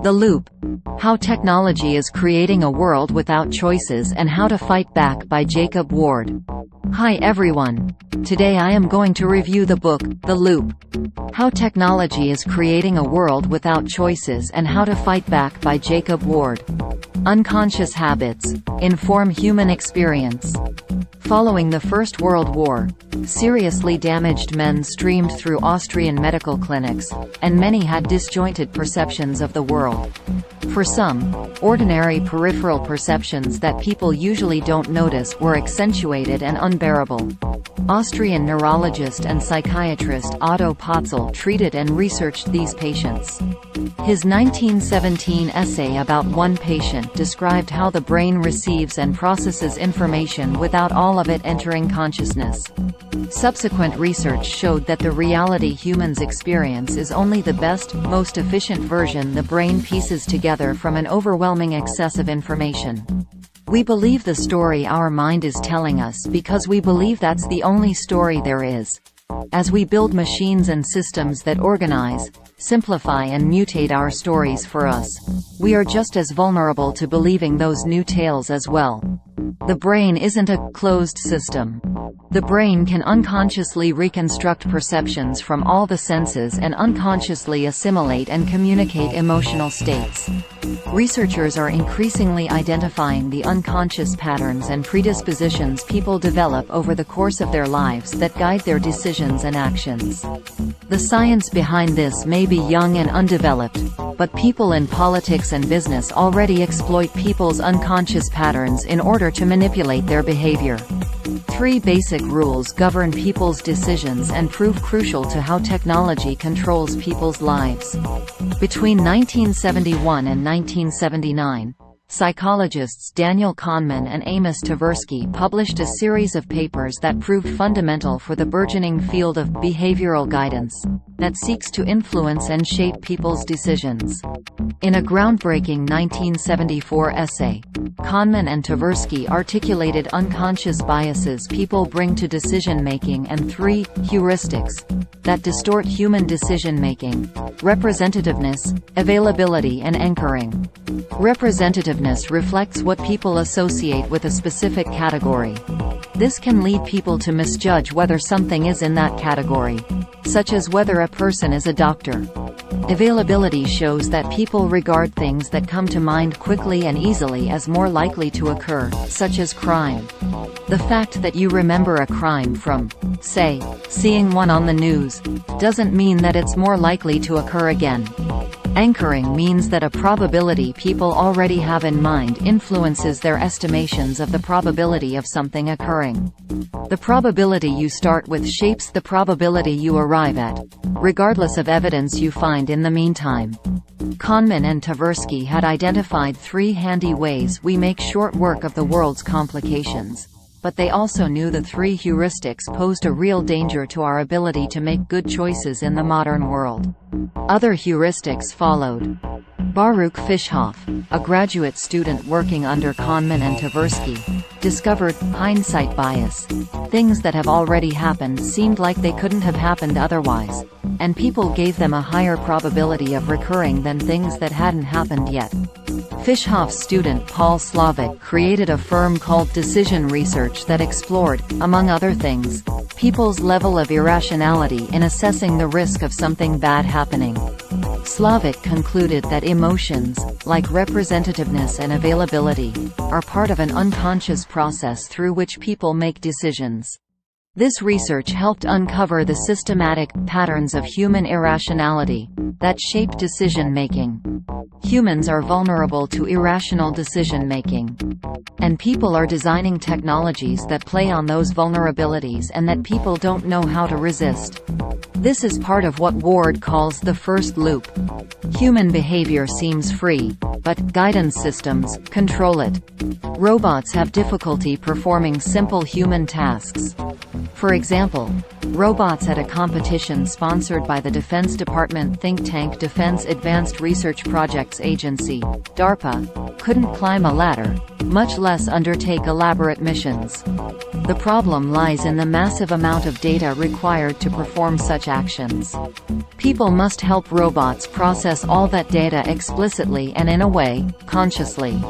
The Loop. How Technology is Creating a World Without Choices and How to Fight Back by Jacob Ward. Hi everyone. Today I am going to review the book, The Loop. How Technology is Creating a World Without Choices and How to Fight Back by Jacob Ward. Unconscious habits inform human experience. Following the First World War, seriously damaged men streamed through Austrian medical clinics, and many had disjointed perceptions of the world. For some, ordinary peripheral perceptions that people usually don't notice were accentuated and unbearable. Austrian neurologist and psychiatrist Otto Potzel treated and researched these patients. His 1917 essay about one patient described how the brain receives and processes information without all of it entering consciousness. Subsequent research showed that the reality humans experience is only the best, most efficient version the brain pieces together from an overwhelming excess of information. We believe the story our mind is telling us because we believe that's the only story there is. As we build machines and systems that organize, simplify and mutate our stories for us, we are just as vulnerable to believing those new tales as well. The brain isn't a closed system. The brain can unconsciously reconstruct perceptions from all the senses and unconsciously assimilate and communicate emotional states. Researchers are increasingly identifying the unconscious patterns and predispositions people develop over the course of their lives that guide their decisions and actions. The science behind this may be young and undeveloped, but people in politics and business already exploit people's unconscious patterns in order to manipulate their behavior. 3 basic rules govern people's decisions and prove crucial to how technology controls people's lives. Between 1971 and 1979, psychologists Daniel Kahneman and Amos Tversky published a series of papers that proved fundamental for the burgeoning field of behavioral guidance that seeks to influence and shape people's decisions. In a groundbreaking 1974 essay, Kahneman and Tversky articulated unconscious biases people bring to decision-making and 3 heuristics that distort human decision-making: representativeness, availability and anchoring. Representativeness reflects what people associate with a specific category. This can lead people to misjudge whether something is in that category, such as whether a person is a doctor. Availability shows that people regard things that come to mind quickly and easily as more likely to occur, such as crime. The fact that you remember a crime from, say, seeing one on the news, doesn't mean that it's more likely to occur again. Anchoring means that a probability people already have in mind influences their estimations of the probability of something occurring. The probability you start with shapes the probability you arrive at, regardless of evidence you find in the meantime. Kahneman and Tversky had identified 3 handy ways we make short work of the world's complications. But they also knew the 3 heuristics posed a real danger to our ability to make good choices in the modern world. Other heuristics followed. Baruch Fischhoff, a graduate student working under Kahneman and Tversky, discovered hindsight bias. Things that have already happened seemed like they couldn't have happened otherwise, and people gave them a higher probability of recurring than things that hadn't happened yet. Fischhoff's student Paul Slovic created a firm called Decision Research that explored, among other things, people's level of irrationality in assessing the risk of something bad happening. Slovic concluded that emotions, like representativeness and availability, are part of an unconscious process through which people make decisions. This research helped uncover the systematic patterns of human irrationality that shape decision-making. Humans are vulnerable to irrational decision-making. And people are designing technologies that play on those vulnerabilities and that people don't know how to resist. This is part of what Ward calls the first loop. Human behavior seems free, but guidance systems control it. Robots have difficulty performing simple human tasks. For example, robots at a competition sponsored by the Defense Department think tank Defense Advanced Research Projects Agency, DARPA, couldn't climb a ladder, much less undertake elaborate missions. The problem lies in the massive amount of data required to perform such actions. People must help robots process all that data explicitly and in a way, consciously.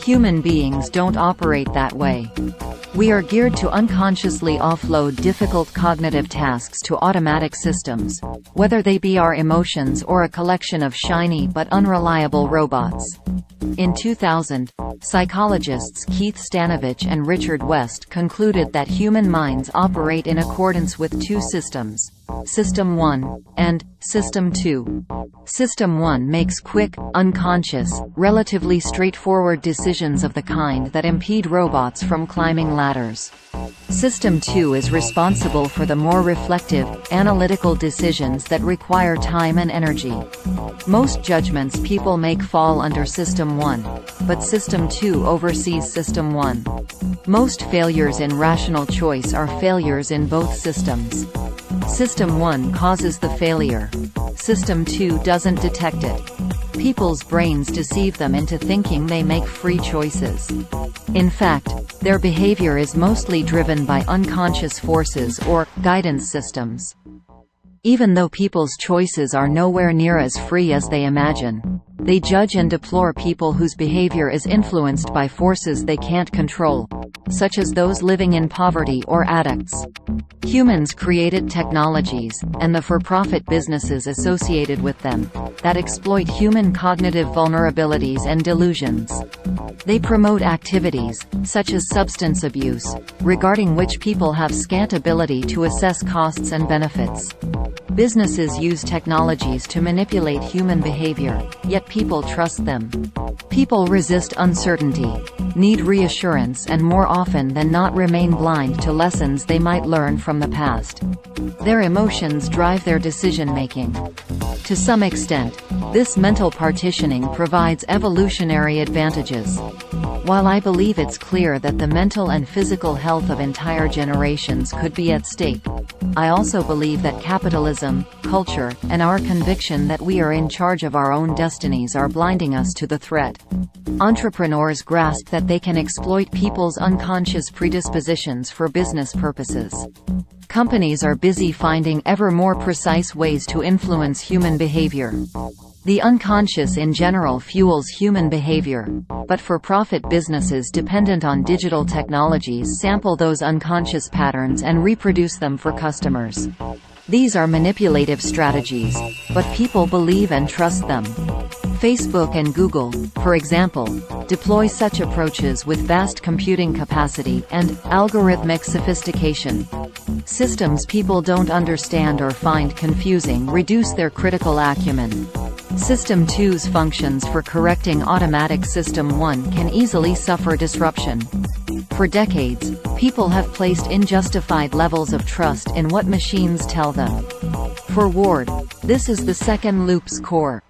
Human beings don't operate that way. We are geared to unconsciously offload difficult cognitive tasks to automatic systems, whether they be our emotions or a collection of shiny but unreliable robots. In 2000, psychologists Keith Stanovich and Richard West concluded that human minds operate in accordance with two systems, System 1, and System 2. System 1 makes quick, unconscious, relatively straightforward decisions of the kind that impede robots from climbing ladders. System 2 is responsible for the more reflective, analytical decisions that require time and energy. Most judgments people make fall under System 1, but System 2 oversees System 1. Most failures in rational choice are failures in both systems. System 1 causes the failure. System 2 doesn't detect it. People's brains deceive them into thinking they make free choices. In fact, their behavior is mostly driven by unconscious forces or guidance systems. Even though people's choices are nowhere near as free as they imagine, they judge and deplore people whose behavior is influenced by forces they can't control, such as those living in poverty or addicts. Humans created technologies, and the for-profit businesses associated with them, that exploit human cognitive vulnerabilities and delusions. They promote activities, such as substance abuse, regarding which people have scant ability to assess costs and benefits. Businesses use technologies to manipulate human behavior, yet people trust them. People resist uncertainty, need reassurance, and more often than not remain blind to lessons they might learn from the past. Their emotions drive their decision-making. To some extent, this mental partitioning provides evolutionary advantages. While I believe it's clear that the mental and physical health of entire generations could be at stake, I also believe that capitalism, culture, and our conviction that we are in charge of our own destinies are blinding us to the threat. Entrepreneurs grasp that they can exploit people's unconscious predispositions for business purposes. Companies are busy finding ever more precise ways to influence human behavior. The unconscious in general fuels human behavior, but for-profit businesses dependent on digital technologies sample those unconscious patterns and reproduce them for customers. These are manipulative strategies, but people believe and trust them. Facebook and Google, for example, deploy such approaches with vast computing capacity and algorithmic sophistication. Systems people don't understand or find confusing reduce their critical acumen. System 2's functions for correcting automatic System 1 can easily suffer disruption. For decades, people have placed unjustified levels of trust in what machines tell them. For Ward, this is the second loop's core.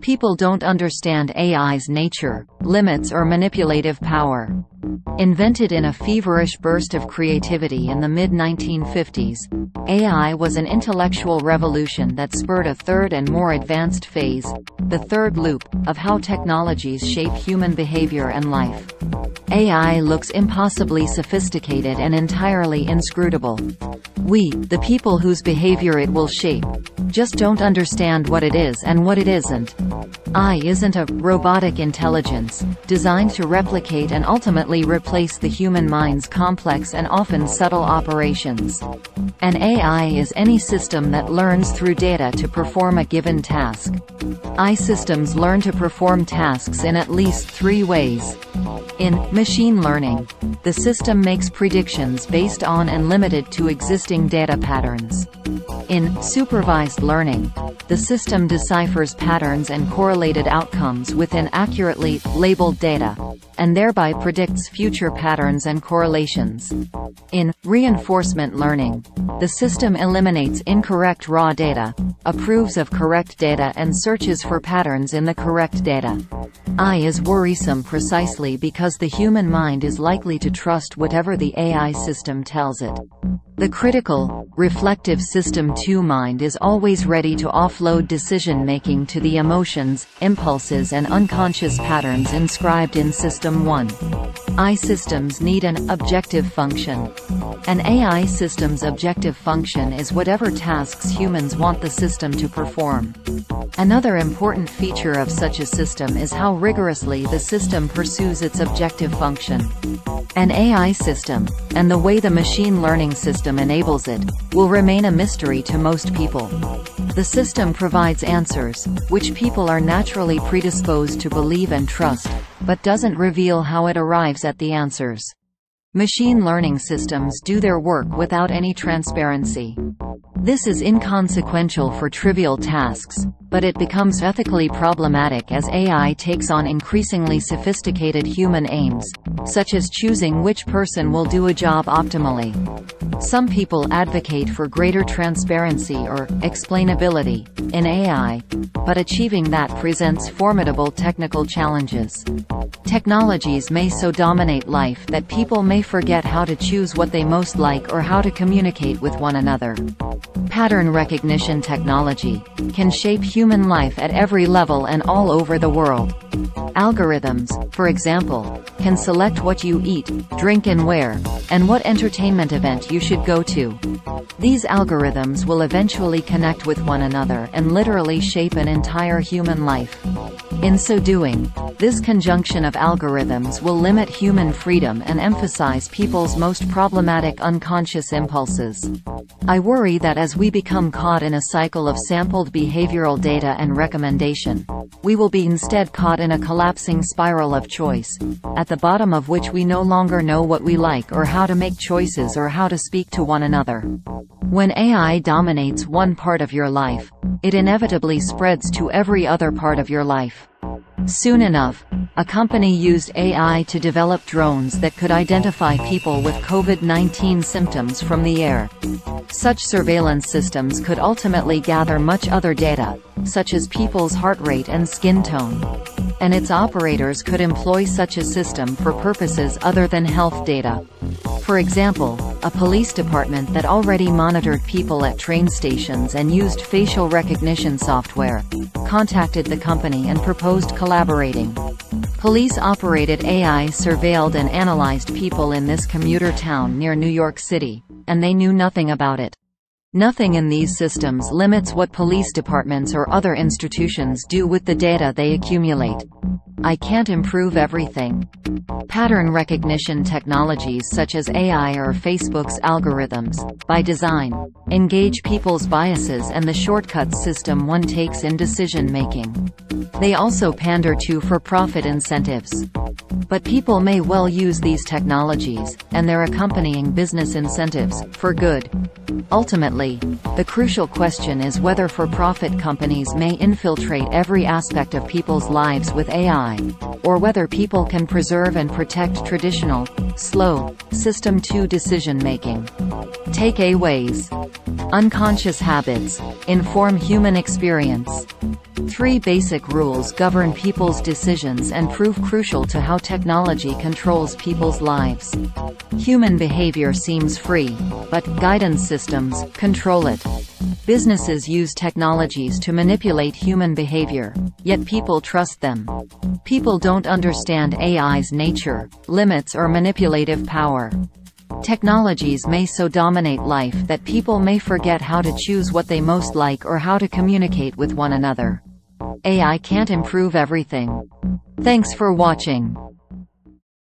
People don't understand AI's nature, limits, or manipulative power. Invented in a feverish burst of creativity in the mid-1950s, AI was an intellectual revolution that spurred a third and more advanced phase, the third loop, of how technologies shape human behavior and life. AI looks impossibly sophisticated and entirely inscrutable. We, the people whose behavior it will shape, just don't understand what it is and what it isn't. AI isn't a robotic intelligence, designed to replicate and ultimately replace the human mind's complex and often subtle operations. An AI is any system that learns through data to perform a given task. AI systems learn to perform tasks in at least three ways. In machine learning, the system makes predictions based on and limited to existing data patterns. In supervised learning, the system deciphers patterns and correlated outcomes within accurately labeled data, and thereby predicts future patterns and correlations. In reinforcement learning, the system eliminates incorrect raw data, approves of correct data, and searches for patterns in the correct data. AI is worrisome precisely because the human mind is likely to trust whatever the AI system tells it. The critical, reflective System 2 mind is always ready to offload decision-making to the emotions, impulses and unconscious patterns inscribed in System 1. AI systems need an objective function. An AI system's objective function is whatever tasks humans want the system to perform. Another important feature of such a system is how rigorously the system pursues its objective function. An AI system, and the way the machine learning system enables it, will remain a mystery to most people. The system provides answers, which people are naturally predisposed to believe and trust, but doesn't reveal how it arrives at the answers. Machine learning systems do their work without any transparency. This is inconsequential for trivial tasks, but it becomes ethically problematic as AI takes on increasingly sophisticated human aims, such as choosing which person will do a job optimally. Some people advocate for greater transparency or explainability in AI, but achieving that presents formidable technical challenges. Technologies may so dominate life that people may forget how to choose what they most like or how to communicate with one another. Pattern recognition technology can shape human life at every level and all over the world. Algorithms, for example, can select what you eat, drink and wear, and what entertainment event you should go to. These algorithms will eventually connect with one another and literally shape an entire human life. In so doing, this conjunction of algorithms will limit human freedom and emphasize people's most problematic unconscious impulses. I worry that as we become caught in a cycle of sampled behavioral data and recommendation, we will be instead caught in a collapsing spiral of choice, at the bottom of which we no longer know what we like or how to make choices or how to speak to one another. When AI dominates one part of your life, it inevitably spreads to every other part of your life. Soon enough, a company used AI to develop drones that could identify people with COVID-19 symptoms from the air. Such surveillance systems could ultimately gather much other data, such as people's heart rate and skin tone. And its operators could employ such a system for purposes other than health data. For example, a police department that already monitored people at train stations and used facial recognition software contacted the company and proposed collaborating. Police-operated AI surveilled and analyzed people in this commuter town near New York City, and they knew nothing about it. Nothing in these systems limits what police departments or other institutions do with the data they accumulate. I can't improve everything. Pattern recognition technologies such as AI or Facebook's algorithms, by design, engage people's biases and the shortcuts System 1 takes in decision-making. They also pander to for-profit incentives. But people may well use these technologies, and their accompanying business incentives, for good. Ultimately, the crucial question is whether for-profit companies may infiltrate every aspect of people's lives with AI, or whether people can preserve and protect traditional, slow, System 2 decision-making. Takeaways. Unconscious habits inform human experience. 3 basic rules govern people's decisions and prove crucial to how technology controls people's lives. Human behavior seems free, but guidance systems control it. Businesses use technologies to manipulate human behavior, yet people trust them. People don't understand AI's nature, limits or manipulative power. Technologies may so dominate life that people may forget how to choose what they most like or how to communicate with one another. AI can't improve everything. Thanks for watching.